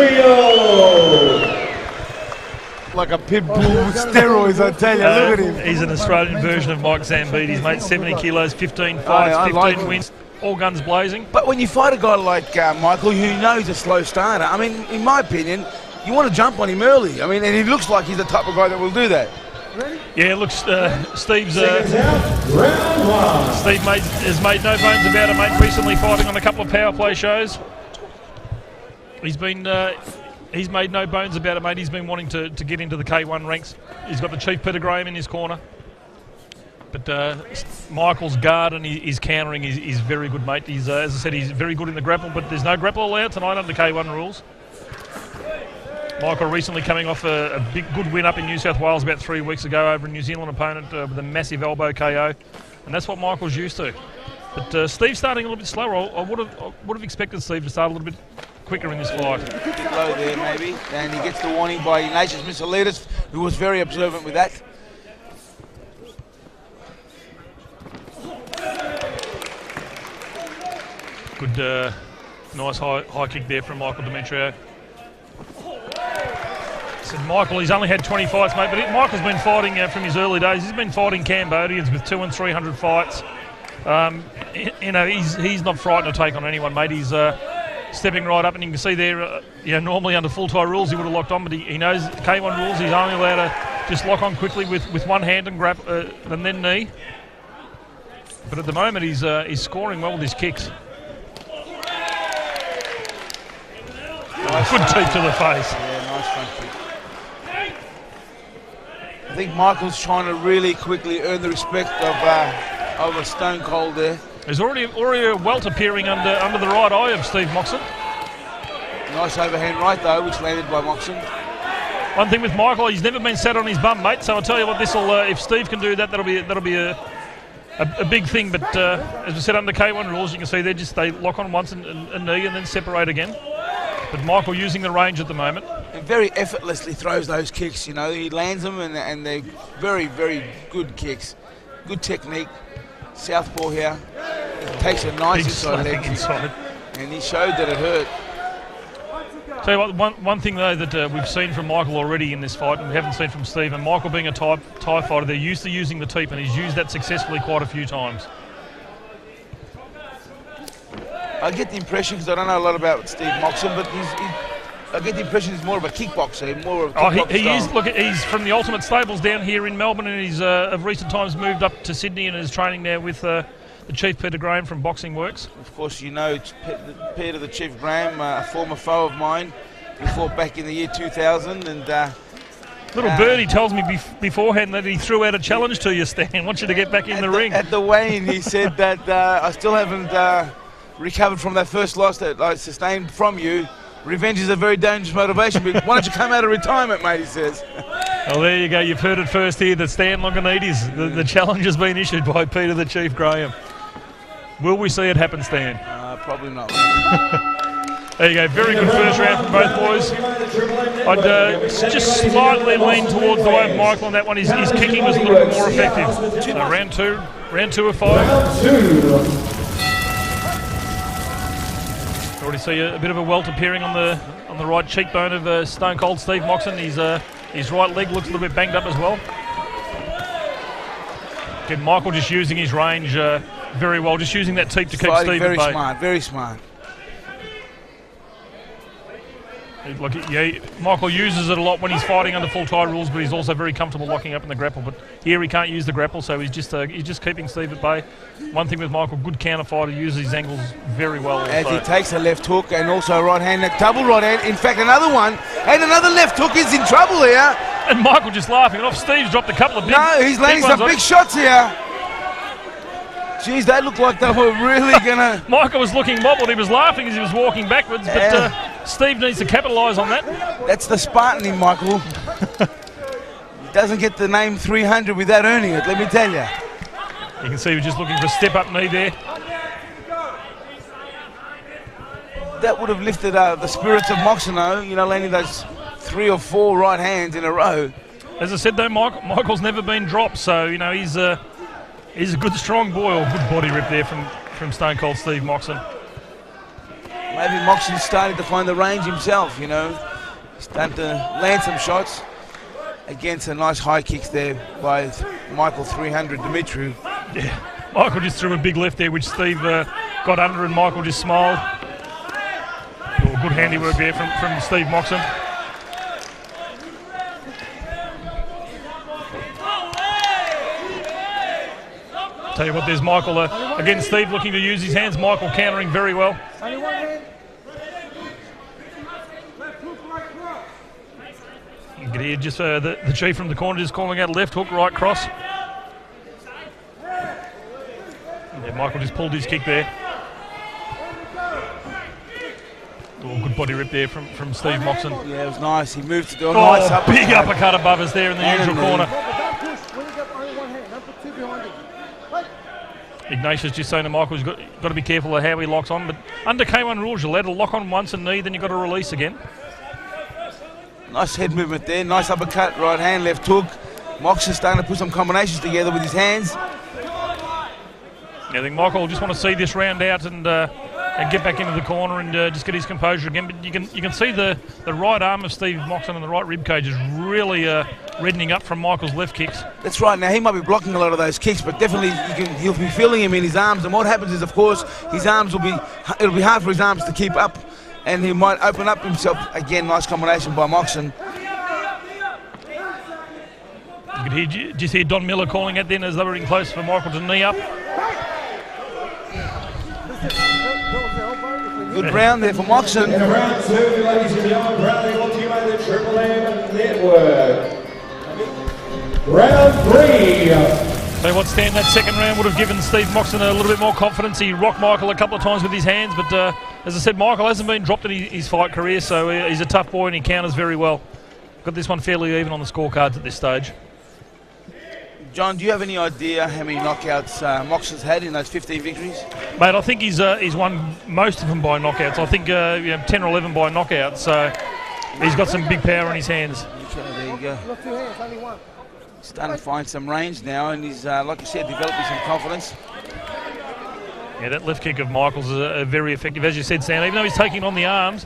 Trio. Like a pit bull with steroids, I tell you. Look at him. He's an Australian version of Mike Zambides, mate. 70 kilos, 15 fights, 15 like wins, all guns blazing. But when you fight a guy like Michael, who knows he's a slow starter, I mean, in my opinion, you want to jump on him early. I mean, and he looks like he's the type of guy that will do that. Yeah, look, Steve's. Seconds out, round one. Steve has made no bones about it, mate. Recently fighting on a couple of power play shows. He's made no bones about it, mate. He's been wanting to get into the K1 ranks. He's got the Chief Peter Graham in his corner. But Michael's guard and his countering is very good, mate. He's, as I said, he's very good in the grapple, but there's no grapple allowed tonight under K1 rules. Michael recently coming off a good win up in New South Wales about 3 weeks ago over a New Zealand opponent with a massive elbow KO, and that's what Michael's used to. But Steve's starting a little bit slower. I would have expected Steve to start a little bit quicker in this fight. A bit low there, maybe, and he gets the warning by Ignatius Missalidis, who was very observant with that. Good, nice high kick there from Michael Demetrio. Said Michael, he's only had 20 fights, mate, but Michael's been fighting from his early days. He's been fighting Cambodians with 200 and 300 fights. You know, he's not frightened to take on anyone, mate. He's stepping right up, and you can see there, you know, normally under full tie rules he would have locked on, but he knows K1 rules. He's only allowed to just lock on quickly with one hand and grab and then knee. But at the moment he's scoring well with his kicks. Nice good teep to the face. Yeah, nice front kick. I think Michael's trying to really quickly earn the respect of a Stone Cold there. There's already a welt appearing under the right eye of Steve Moxon. Nice overhand right though, which landed by Moxon. One thing with Michael, he's never been sat on his bum, mate. So I'll tell you what, this will if Steve can do that, that'll be a big thing. But as we said, under K1 rules, you can see they lock on once and knee and then separate again. But Michael using the range at the moment. And very effortlessly throws those kicks, you know. He lands them and they're very, very good kicks. Good technique. Southpaw here. He takes a nice inside leg kick. And he showed that it hurt. Tell you what, one thing though that we've seen from Michael already in this fight, and we haven't seen from Steve, and Michael being a Thai fighter, they're used to using the teep, and he's used that successfully quite a few times. I get the impression, because I don't know a lot about Steve Moxon, but I get the impression he's more of a kickboxer, more of a kickboxer he is. Look, he's from the Ultimate Stables down here in Melbourne, and he's of recent times moved up to Sydney and is training there with the Chief Peter Graham from Boxing Works. Of course, you know Peter the Chief Graham, a former foe of mine. We fought back in the year 2000, and Little Birdie tells me beforehand that he threw out a challenge to you, Stan. Wants you to get back in the ring. At the weigh-in, he said that I still haven't recovered from that first loss that I sustained from you. Revenge is a very dangerous motivation, but why don't you come out of retirement, mate, he says. Well, there you go. You've heard it first here that Stan Longanides, the challenge has been issued by Peter the Chief Graham. Will we see it happen, Stan? Probably not. There you go. Very good first round from both boys. I'd just slightly lean towards the way of Michael on that one. His kicking was a little bit more effective. So round two of 5. Already see a bit of a welt appearing on the right cheekbone of Stone Cold Steve Moxon. His right leg looks a little bit banged up as well. Again, Michael just using his range very well, just using that teep to keep Steve at bay. Very smart. Look, yeah, Michael uses it a lot when he's fighting under full tie rules, but he's also very comfortable locking up in the grapple. But here he can't use the grapple, so he's just keeping Steve at bay. One thing with Michael, good counter fighter, uses his angles very well. As he takes a left hook and also a right hand, a double right hand. In fact, another one and another left hook is in trouble here. And Michael just laughing it off. Steve's dropped a couple of big. No, he's landing some big shots here. Jeez, they look like they were really gonna. Michael was looking wobbled. He was laughing as he was walking backwards, but Steve needs to capitalise on that. That's the Spartan in Michael. He doesn't get the name 300 without earning it, let me tell you. You can see we're just looking for a step-up knee there. That would have lifted the spirits of Moxono, you know, landing those 3 or 4 right hands in a row. As I said, though, Michael's never been dropped, so, you know, he's a good, strong boy. Or good body rip there from Stone Cold Steve Moxon. maybe Moxon's starting to find the range himself, you know. He's starting to land some shots against a nice high kicks there by Michael 300 Dumitriu. Yeah, Michael just threw a big left there, which Steve got under, and Michael just smiled. Oh, good handiwork there from Steve Moxon. Tell you what, there's Michael again. Steve looking to use his hands. Michael countering very well. You can hear just the chief from the corner just calling out left hook, right cross. Yeah, Michael just pulled his kick there. Oh, good body rip there from Steve Moxon. Yeah, it was nice. He moved to do a nice uppercut. Big uppercut above us there in the neutral corner. Ignatius just saying to Michael, he's got to be careful of how he locks on. But under K1 rules, you're allowed to lock on once and knee, then you've got to release again. Nice head movement there. Nice uppercut, right hand, left hook. Moxon's starting to put some combinations together with his hands. I think Michael will just want to see this round out and get back into the corner and just get his composure again. But you can see the right arm of Steve Moxon and the right rib cage is really reddening up from Michael's left kicks. That's right. Now he might be blocking a lot of those kicks, but definitely he'll be feeling him in his arms. And what happens is, of course, it'll be hard for his arms to keep up, and he might open up himself again. Nice combination by Moxon. You could just hear Don Miller calling it then as they were in close for Michael to knee up. Good round there for Moxon. In round 2, ladies and gentlemen, proudly brought to you by the Triple M Network. Round 3. So what, Stan, that second round would have given Steve Moxon a little bit more confidence. He rocked Michael a couple of times with his hands, but as I said, Michael hasn't been dropped in his fight career, so he's a tough boy and he counters very well. Got this one fairly even on the scorecards at this stage. John, do you have any idea how many knockouts Moxon's had in those 15 victories? Mate, I think he's won most of them by knockouts. I think 10 or 11 by knockouts, so he's got some big power in his hands. Okay, there you go. Starting to find some range now, and he's, like you said, developing some confidence. Yeah, that left kick of Michael's is very effective. As you said, Stan, even though he's taking on the arms,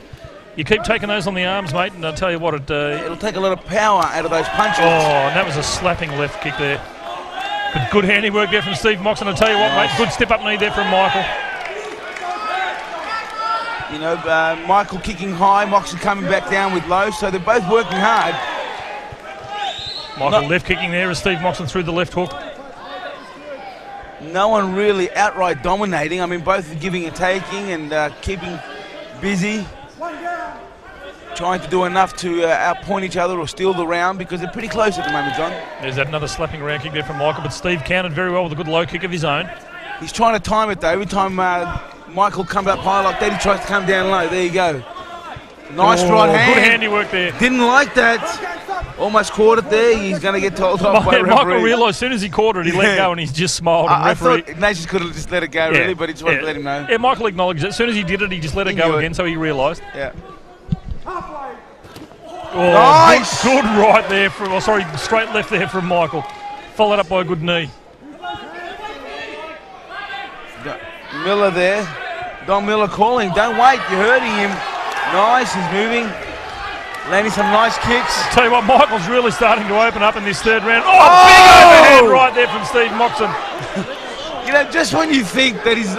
you keep taking those on the arms, mate, and I'll tell you what, it'll take a lot of power out of those punches. Oh, and that was a slapping left kick there. But good handiwork there from Steve Moxon. I'll tell you what, mate, good step-up knee there from Michael. You know, Michael kicking high, Moxon coming back down with low, so they're both working hard. Michael left kicking there as Steve Moxon threw the left hook. No one really outright dominating. I mean, both giving and taking and keeping busy. Trying to do enough to outpoint each other or steal the round because they're pretty close at the moment, John. There's another slapping round kick there from Michael, but Steve countered very well with a good low kick of his own. He's trying to time it, though. Every time Michael comes up high like that, he tries to come down low. There you go. Nice right hand. Good handiwork there. Didn't like that. Almost caught it there. He's going to get told off by referee. Michael realised as soon as he caught it, he let go and he's just smiled. I thought Ignatius could have just let it go, really, but he just wanted to let him know. Yeah, Michael acknowledged it. As soon as he did it, he just let it go again, so he realised. Yeah. Oh, nice. Good right there from, straight left there from Michael. Followed up by a good knee. Miller there. Don Miller calling. Don't wait, you're hurting him. Nice, he's moving. Landing some nice kicks. I'll tell you what, Michael's really starting to open up in this third round. Oh! Big overhand right there from Steve Moxon. You know, just when you think that he's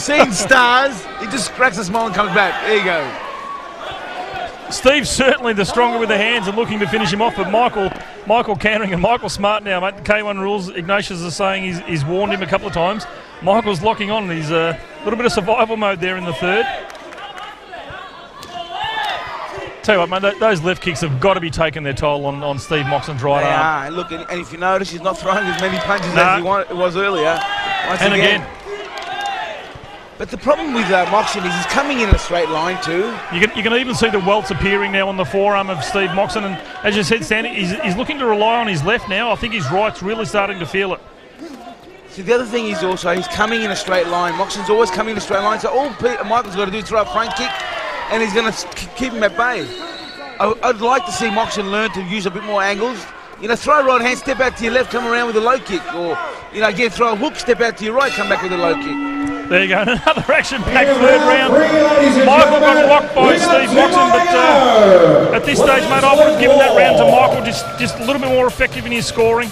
seen stars, he just cracks a smile and comes back. There you go. Steve's certainly the stronger with the hands and looking to finish him off, but Michael countering, and Michael's smart now, mate. The K1 rules, Ignatius is saying he's warned him a couple of times. Michael's locking on. He's a little bit of survival mode there in the third. Tell you what, mate, those left kicks have got to be taking their toll on Steve Moxon's right arm. Yeah, look, and if you notice, he's not throwing as many punches as he was earlier. Once again. But the problem with Moxon is he's coming in a straight line too. You can even see the welts appearing now on the forearm of Steve Moxon, and as you said, Sandy, he's looking to rely on his left now. I think his right's really starting to feel it. See, the other thing is also he's coming in a straight line. Moxon's always coming in a straight line, so all Michael's got to do is throw a front kick, and he's going to keep him at bay. I'd like to see Moxon learn to use a bit more angles. You know, throw a right hand, step out to your left, come around with a low kick, or again throw a hook, step out to your right, come back with a low kick. There you go, another action-packed In third round round. 3, ladies and Michael got gentlemen, rocked by we got Steve two Moxon, but more. at this stage, mate, I would have given that round to Michael, just a little bit more effective in his scoring.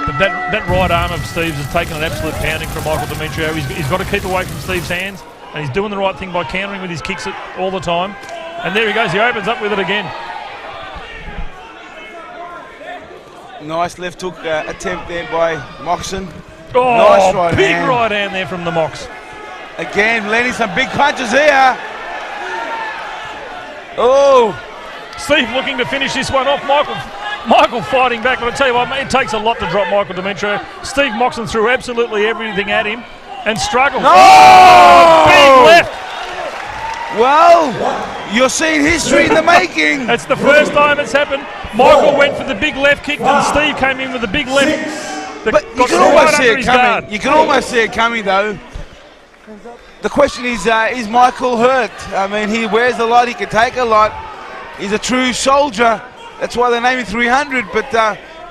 But that right arm of Steve's has taken an absolute pounding from Michael Demetrio. He's got to keep away from Steve's hands, and he's doing the right thing by countering with his kicks all the time. And there he goes, he opens up with it again. Nice left hook attempt there by Moxon. Oh, Nice right big hand. right hand there from the Mox. Again, landing some big punches here. Oh, Steve looking to finish this one off. Michael fighting back, but I tell you what, mate, it takes a lot to drop Michael Demetrio. Steve Moxon threw absolutely everything at him and struggled. No! Oh, big left. well, you're seeing history in the making. That's the first time it's happened. Michael went for the big left kick, and Steve came in with the big left. But you got can right almost see under it his coming. guard. You can almost see it coming, though. The question is Michael hurt? I mean, he wears a lot. He can take a lot. He's a true soldier. That's why they name him 300. But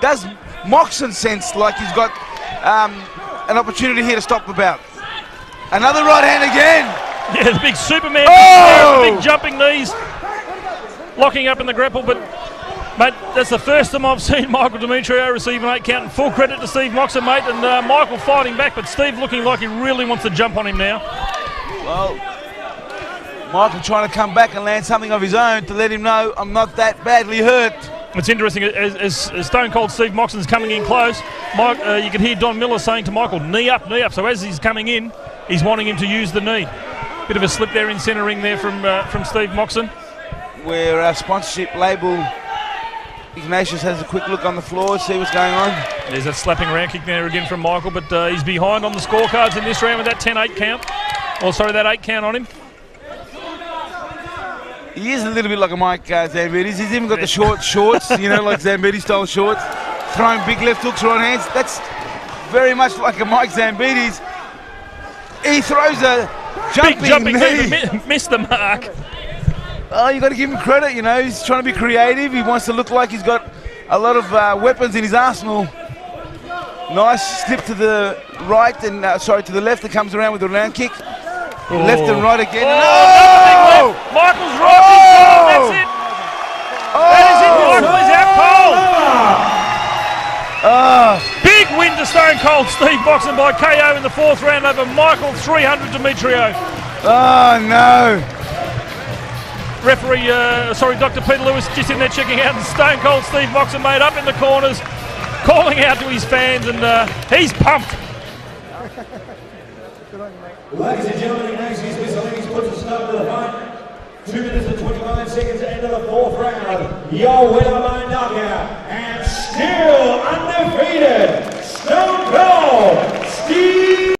does Moxon sense like he's got an opportunity here to stop the bout? Another right hand again. Yeah, the big Superman, Oh! the big jumping knees, locking up in the grapple. But, mate, that's the first time I've seen Michael Demetrio receive an 8 count. And full credit to Steve Moxon, mate. And Michael fighting back, but Steve looking like he really wants to jump on him now. Well, Michael trying to come back and land something of his own to let him know I'm not that badly hurt. It's interesting, as Stone Cold Steve Moxon's coming in close, you can hear Don Miller saying to Michael, knee up, knee up. So as he's coming in, he's wanting him to use the knee. Bit of a slip there in centre ring there from Steve Moxon. Where our sponsorship label Ignatius has a quick look on the floor, see what's going on. There's that slapping round kick there again from Michael, but he's behind on the scorecards in this round with that 10-8 count. Oh, sorry, that 8 count on him. He is a little bit like a Mike Zambides. He's even got the short shorts, you know, like Zambidi style shorts. Throwing big left hooks, right hands. That's very much like a Mike Zambides. He throws a Big jumping knee. knee, but missed the mark. Oh, you got to give him credit, you know. He's trying to be creative. He wants to look like he's got a lot of weapons in his arsenal. Nice slip to the right and, to the left that comes around with the round kick. Oh. Left and right again. Another big left. Michael's right. Oh! That's it. That is it. Michael is out cold. Big win to Stone Cold Steve Moxon by KO in the 4th round over Michael 300 Demetrio. Oh, no. Referee, Dr. Peter Lewis just in there checking out, and Stone Cold Steve Moxon made up in the corners, calling out to his fans, and he's pumped. Ladies and gentlemen, Ignatius Miscellaneous puts a stop to the fight. 2 minutes and 25 seconds into the 4th round. Your winner by knockout and still undefeated,